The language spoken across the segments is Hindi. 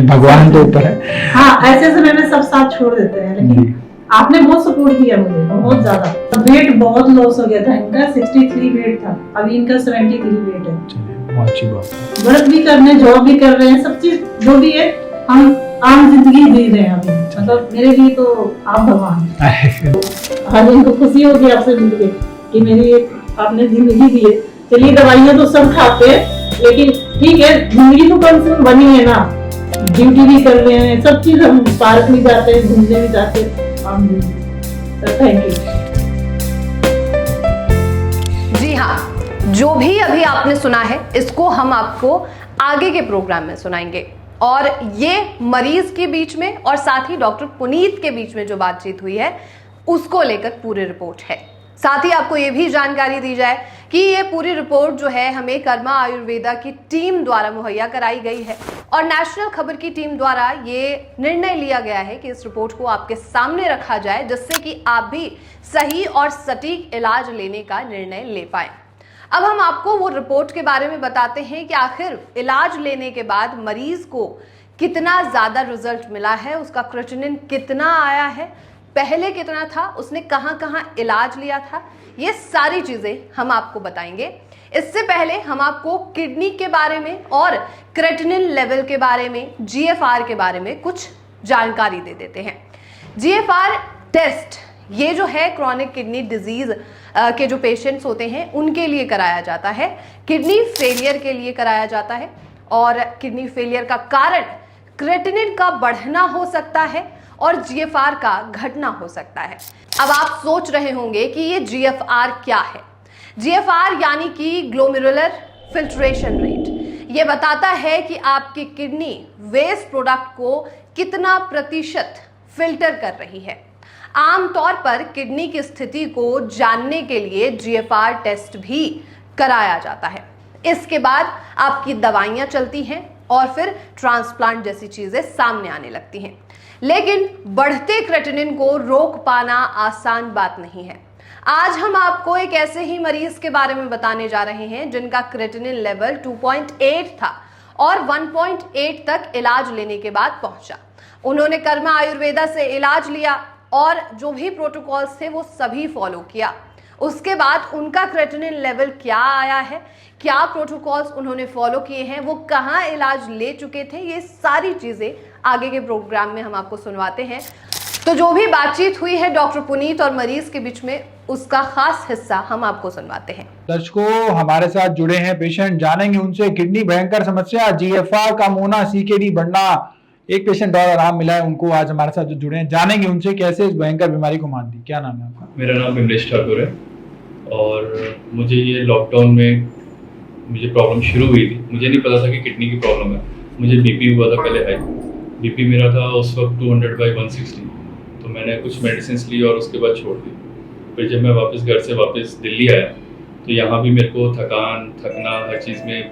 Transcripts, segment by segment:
भगवान तो ऊपर है। हाँ, ऐसे समय में सब साथ छोड़ देते हैं, लेकिन आपने बहुत सपोर्ट किया मुझे, बहुत ज्यादा। वेट बहुत लॉस हो गया था इनका, 63 वेट था, अभी इनका 73 वेट है। बहुत अच्छी बात है। वर्क भी करने, जॉब भी कर रहे हैं, सब चीज जो भी है हम आम जिंदगी जी रहे हैं अभी। मतलब मेरे लिए तो आप भगवान। आज इनको खुशी होगी आपसे मिलके कि मेरी एक आपने जिंदगी दी है। चलिए दवाइयाँ तो सब खाते हैं, लेकिन ठीक है, जिंदगी तो कम से कम बनी है ना। ड्यूटी भी कर रहे हैं, सब चीज, हम पार्क भी जाते हैं, घूमने भी जाते हैं। Thank you. जी हाँ, जो भी अभी आपने सुना है इसको हम आपको आगे के प्रोग्राम में सुनाएंगे। और ये मरीज के बीच में और साथ ही डॉक्टर पुनीत के बीच में जो बातचीत हुई है उसको लेकर पूरी रिपोर्ट है। साथ ही आपको ये भी जानकारी दी जाए कि ये पूरी रिपोर्ट जो है हमें कर्मा आयुर्वेदा की टीम द्वारा मुहैया कराई गई है और नेशनल खबर की टीम द्वारा ये निर्णय लिया गया है कि इस रिपोर्ट को आपके सामने रखा जाए, जिससे कि आप भी सही और सटीक इलाज लेने का निर्णय ले पाए। अब हम आपको वो रिपोर्ट के बारे में बताते हैं कि आखिर इलाज लेने के बाद मरीज को कितना ज्यादा रिजल्ट मिला है, उसका क्रिएटिनिन कितना आया है, पहले कितना था, उसने कहां कहां इलाज लिया था, ये सारी चीजें हम आपको बताएंगे। इससे पहले हम आपको किडनी के बारे में और क्रिएटिनिन लेवल के बारे में, जीएफआर के बारे में कुछ जानकारी दे देते हैं। जीएफआर टेस्ट ये जो है क्रॉनिक किडनी डिजीज के जो पेशेंट्स होते हैं उनके लिए कराया जाता है, किडनी फेलियर के लिए कराया जाता है। और किडनी फेलियर का कारण क्रिएटिनिन का बढ़ना हो सकता है और जीएफआर का घटना हो सकता है। अब आप सोच रहे होंगे कि ये जीएफआर क्या है। जीएफआर यानी कि ग्लोमेरुलर फिल्ट्रेशन रेट, ये बताता है कि आपकी किडनी वेस्ट प्रोडक्ट को कितना प्रतिशत फिल्टर कर रही है। आमतौर पर किडनी की स्थिति को जानने के लिए जीएफआर टेस्ट भी कराया जाता है। इसके बाद आपकी दवाइयां चलती हैं और फिर ट्रांसप्लांट जैसी चीजें सामने आने लगती हैं। लेकिन बढ़ते क्रिएटिनिन को रोक पाना आसान बात नहीं है। आज हम आपको एक ऐसे ही मरीज के बारे में बताने जा रहे हैं जिनका क्रिएटिनिन लेवल 2.8 था और 1.8 तक इलाज लेने के बाद पहुंचा। उन्होंने कर्मा आयुर्वेदा से इलाज लिया और जो भी प्रोटोकॉल्स थे वो सभी फॉलो किया। उसके बाद उनका क्रिएटिनिन लेवल क्या आया है, क्या प्रोटोकॉल्स उन्होंने फॉलो किए हैं, वो कहाँ इलाज ले चुके थे, ये सारी चीजें आगे के प्रोग्राम में हम आपको सुनवाते हैं। तो जो भी बातचीत हुई है डॉक्टर पुनीत और मरीज के बीच में, उसका खास हिस्सा हम आपको सुनवाते हैं। दर्शकों, हमारे साथ जुड़े हैं पेशेंट, जानेंगे उनसे किडनी भयंकर समस्या, जीएफआर कम होना, सीकेडी बढ़ना। एक पेशेंट और आराम मिला है उनको, आज हमारे साथ जो जुड़े हैं, जानेंगे उनसे कैसे इस भयंकर बीमारी को मात दी। क्या नाम है आपका? मेरा नाम विमलेश ठाकुर है और मुझे ये लॉकडाउन में मुझे प्रॉब्लम शुरू हुई थी। मुझे नहीं पता था कि किडनी की प्रॉब्लम है। मुझे बीपी हुआ था पहले हाई, बीपी मेरा था उस वक्त 200/160। तो मैंने कुछ मेडिसिन ली और उसके बाद छोड़ दी। फिर जब मैं वापस घर से वापस दिल्ली आया तो यहाँ भी मेरे को थकना हर चीज़ में,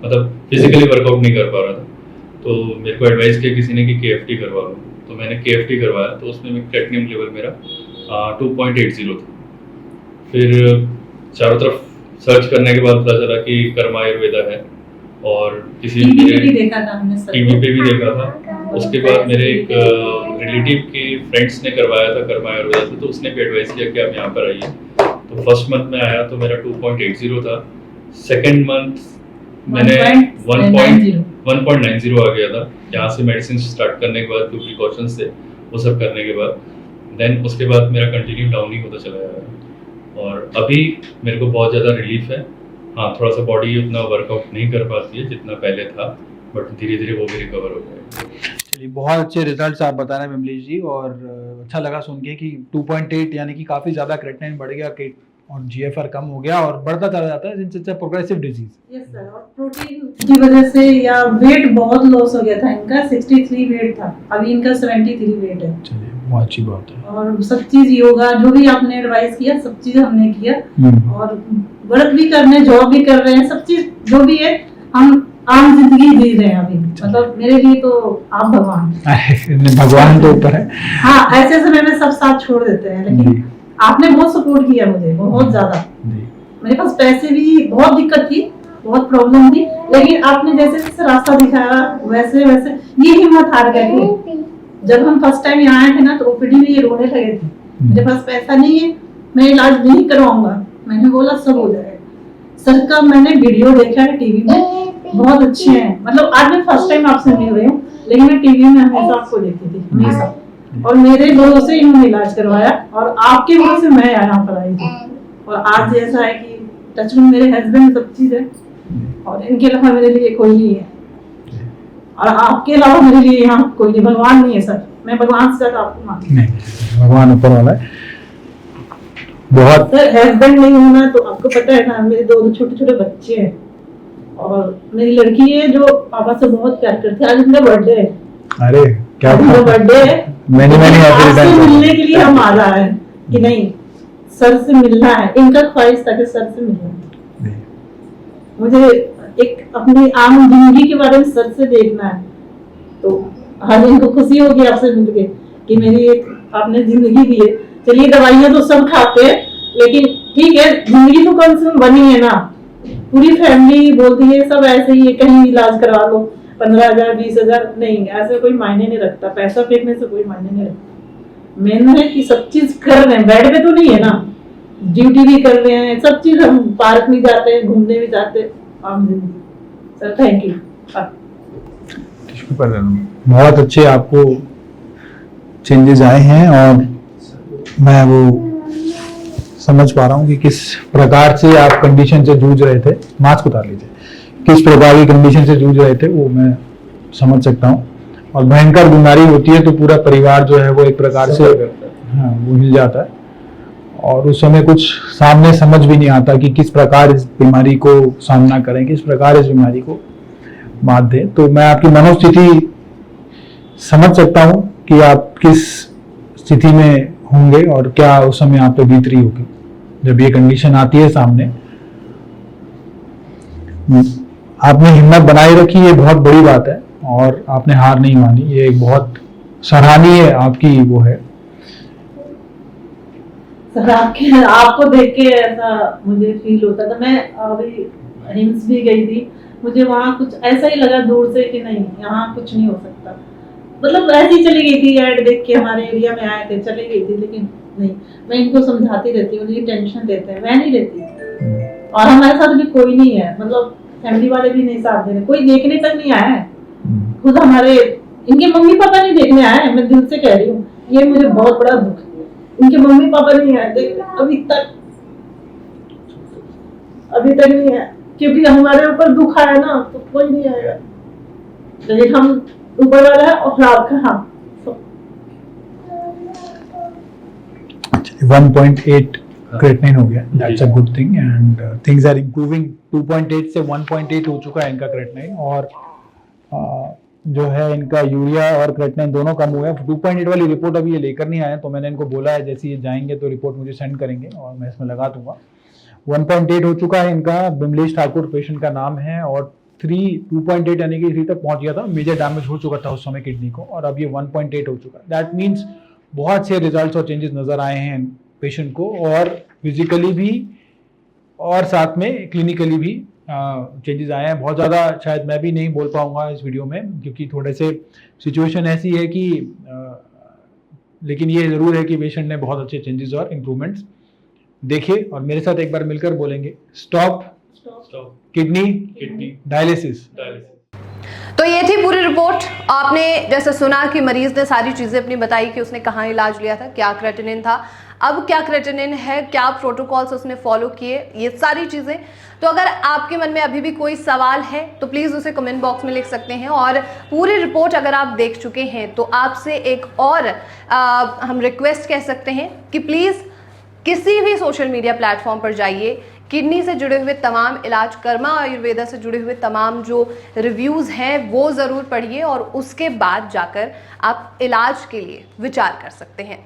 मतलब फिजिकली वर्कआउट नहीं कर पा रहा था। तो मेरे को एडवाइस किया किसी ने कि KFT करवा लो, तो मैंने KFT करवाया। तो उसमें क्रिएटिनिन लेवल मेरा 2.80 था। फिर चारों तरफ सर्च करने के बाद पता चला कि कर्मा आयुर्वेदा है और किसी टीवी पे भी देखा था हमने, टीवी पे भी देखा था। उसके बाद मेरे एक रिलेटिव के फ्रेंड्स ने करवाया था कर्मा आयुर्वेदा से, तो उसने भी एडवाइस किया कि आप यहाँ पर आइए। तो फर्स्ट मंथ में आया तो मेरा 2.80 था। सेकेंड मंथ मैंने 1.90 आ गया था। यहाँ से मेडिसिन स्टार्ट करने के बाद जो प्रिकॉशंस थे वो सब करने के बाद, देन उसके बाद मेरा कंटिन्यू डाउन ही होता चला गया और अभी मेरे को बहुत ज़्यादा रिलीफ है। हाँ, थोड़ा सा बॉडी उतना वर्कआउट नहीं कर पाती है जितना पहले था, बट धीरे धीरे वो भी रिकवर हो गया। चलिए, बहुत अच्छे रिजल्ट्स आप बता रहे हैं विमलेश जी, और अच्छा लगा सुन के कि 2.8 यानी कि काफ़ी ज़्यादा क्रिएटिनिन बढ़ गया और जीएफआर कम हो गया और बढ़ता चला जाता है, जिनसे प्रोग्रेसिव डिजीज। यस सर, और प्रोटीन की वजह से या वेट बहुत लॉस हो गया था इनका, 63 वेट था, अभी इनका 73 वेट है। चलिए, बहुत अच्छी बात है। और सब चीज योगा जो भी आपने एडवाइस किया सब चीज हमने किया और वर्क भी करने, जॉब भी कर रहे हैं, सब चीज जो भी है हम आम जिंदगी जी रहे हैं अभी। मतलब मेरे लिए तो आप भगवान। भगवान तो ऊपर है। हाँ, ऐसे समय में सब साथ छोड़ देते हैं, लेकिन आपने बहुत सपोर्ट किया मुझे, बहुत ज्यादा। मेरे पास पैसे भी बहुत दिक्कत थी, बहुत प्रॉब्लम थी, लेकिन आपने जैसे जैसे रास्ता दिखाया वैसे वैसे ये हिम्मत हार गए थे। जब हम फर्स्ट टाइम यहाँ आए थे ना तो ओपीडी में ये रोने लगे थे, मेरे पास पैसा नहीं है, मैं इलाज नहीं करवाऊंगा। मैंने बोला सब हो जाएगा। सर का मैंने वीडियो देखा है टीवी में, बहुत अच्छे हैं। मतलब आज मैं फर्स्ट टाइम आपसे मिल रही हूँ, लेकिन मैं टीवी में हमेशा आपको देखती थी, हमेशा। और मेरे भरोसे इन्होंने इलाज करवाया और आपके भरोसे मैं यहाँ पर आई थी। और आज ऐसा है कि टच में मेरे हस्बैंड सब चीज है और इनके अलावा मेरे लिए कोई नहीं है, और आपके अलावा मेरे लिए यहाँ कोई नहीं, भगवान नहीं है सर। मैं भगवान से ज्यादा आपको मानती हूँ। नहीं, भगवान ऊपर वाला है। बहुत सर हस्बैंड नहीं होना तो आपको पता है ना, मेरे दो छोटे छोटे बच्चे हैं और मेरी लड़की है जो पापा से बहुत प्यार करती है। आज उनका बर्थडे है। अरे क्या उनका बर्थडे है, मैंने आपसे मिलने के लिए हम आ रहा है कि नहीं सर से मिलना है। इनका ख्वाहिश था कि सर से मिलना है। मुझे एक अपनी आम जिंदगी के बारे में सर से देखना है, तो आज इनको खुशी होगी आपसे मिलके कि मेरी एक आपने जिंदगी दी है। चलिए दवाइयां तो सब खाते हैं, लेकिन ठीक है जिंदगी तो कम से कम बनी है ना। पूरी फैमिली बोलती है सब ऐसे ही है, कहीं इलाज करवा लो 15,000 20,000, नहीं ऐसे कोई मायने नहीं रखता। पैसा फेंकने से कोई मायने नहीं रखता। मेन है कि सब चीज कर रहे हैं, बेड पे तो नहीं है ना, ड्यूटी भी कर रहे हैं, सब चीज। हम पार्क में जाते हैं, घूमने भी जाते हैं, आम जिंदगी। Sir thank you. बहुत अच्छे आपको चेंजेस आए हैं और मैं वो समझ पा रहा हूँ कि किस प्रकार से आप कंडीशन से जूझ रहे थे। मास्क उतार लीजिए। किस प्रकार की कंडीशन से जूझ रहे थे वो मैं समझ सकता हूँ। और भयंकर बीमारी होती है तो पूरा परिवार जो है वो एक प्रकार से वो हिल जाता है और उस समय कुछ सामने समझ भी नहीं आता कि किस प्रकार इस बीमारी को सामना करें, किस प्रकार इस बीमारी को मात दें। तो मैं आपकी मनोस्थिति समझ सकता हूँ कि आप किस स्थिति में होंगे और क्या उस समय आप पे बीत रही होगी जब ये कंडीशन आती है सामने। आपने हिम्मत बनाए रखी, ये बहुत बड़ी बात है, और आपने हार नहीं मानी, ये एक बहुत सराहनीय आपकी वो है। सर आपको देख के ऐसा मुझे फील होता था। मैं अभी हिम्स भी गई थी, मुझे वहाँ कुछ ऐसा ही लगा दूर से कि नहीं यहाँ कुछ नहीं हो सकता। मतलब ऐसे ही चली गई थी, ऐड देख के हमारे एरिया में आए थे, चली गई थी। लेकिन नहीं, मैं इनको समझाती रहती हूँ, ये टेंशन देते हैं, मैं नहीं लेती। और हमारे साथ भी कोई नहीं है, मतलब फैमिली वाले भी नहीं साथ दे रहे, कोई देखने तक नहीं आया है। खुद हमारे इनके मम्मी पापा नहीं देखने आए हैं, मैं दिल से कह रही हूँ, ये मुझे बहुत बड़ा दुख है। इनके मम्मी पापा नहीं आए देख अभी तक नहीं है, क्योंकि हमारे ऊपर दुख आया ना तो कोई नहीं आएगा। लेकिन हम ऊपर वाला है और आपका हाँ 1.8 क्रेटनिन हो गया, that's a good thing and things are improving. 2.8 से 1.8 हो चुका है इनका क्रेटनिन, और जो है इनका यूरिया और क्रेटनिन दोनों कम हुए हैं। 2.8 वाली रिपोर्ट अभी ये लेकर नहीं आए, तो मैंने इनको बोला है जैसे ये जाएंगे तो रिपोर्ट मुझे सेंड करेंगे और मैं इसमें लगा दूंगा। 1.8 हो चुका है इनका, बिमलेश ठाकुर पेशेंट का नाम है, और 2.8 यानी कि 3 तक पहुंच गया था, मेजर डैमेज हो चुका था उस समय किडनी को, और अब ये 1.8 हो चुका है। दैट मीन्स बहुत से रिजल्ट्स और चेंजेस नजर आए हैं पेशेंट को, और फिजिकली भी और साथ में क्लिनिकली भी चेंजेस आए हैं। बहुत ज़्यादा शायद मैं भी नहीं बोल पाऊंगा इस वीडियो में, क्योंकि थोड़े से सिचुएशन ऐसी है कि लेकिन ये ज़रूर है कि पेशेंट ने बहुत अच्छे चेंजेस और इम्प्रूवमेंट्स देखे। और मेरे साथ एक बार मिलकर बोलेंगे, स्टॉप किडनी डायलिसिस। तो ये थी पूरी रिपोर्ट। आपने जैसे सुना कि मरीज ने सारी चीजें अपनी बताई कि उसने कहाँ इलाज लिया था, क्या क्रेटिनिन था, अब क्या क्रेटिनिन है, क्या प्रोटोकॉल्स उसने फॉलो किए, ये सारी चीजें। तो अगर आपके मन में अभी भी कोई सवाल है तो प्लीज उसे कमेंट बॉक्स में लिख सकते हैं। और पूरी रिपोर्ट अगर आप देख चुके हैं तो आपसे एक और हम रिक्वेस्ट कह सकते हैं कि प्लीज किसी भी सोशल मीडिया प्लेटफॉर्म पर जाइए, किडनी से जुड़े हुए तमाम इलाज, कर्मा आयुर्वेदा से जुड़े हुए तमाम जो रिव्यूज़ हैं वो ज़रूर पढ़िए और उसके बाद जाकर आप इलाज के लिए विचार कर सकते हैं।